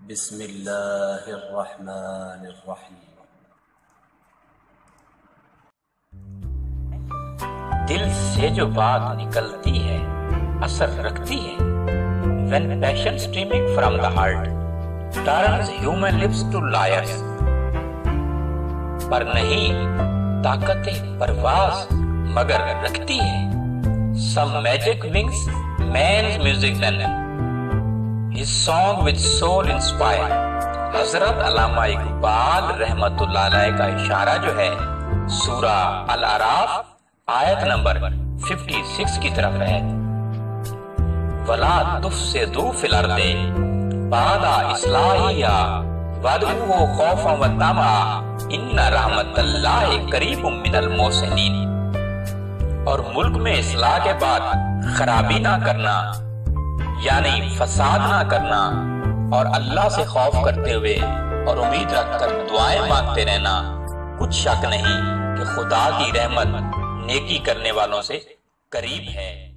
بسم اللہ الرحمن الرحیم۔ دل سے جو بات نکلتی ہے اثر رکھتی ہے۔ When passion streaming from the heart turns human lips to liars، پر نہیں طاقت پرواز مگر رکھتی ہے۔ Some magic wings man's music then his song with soul inspire۔ حضرت علامہ اقبال رحمت اللہ علیہ کا اشارہ جو ہے سورہ الاعراف آیت نمبر 56 کی طرف ہے۔ وَلَا تُفْسِدُوا فِي الْأَرْضِ بَعْدَ إِصْلَاحِهَا وَادْعُوهُ خَوْفًا وَطَمَعًا إِنَّ رَحْمَتَ اللَّهِ قَرِيبٌ مِّنَ الْمُحْسِنِينَ۔ اور ملک میں اصلاح کے بعد خرابی نہ کرنا، یعنی فساد نہ کرنا، اور اللہ سے خوف کرتے ہوئے اور امید رکھ کر دعائیں مانگتے رہنا، کچھ شک نہیں کہ خدا کی رحمت نیکی کرنے والوں سے قریب ہے۔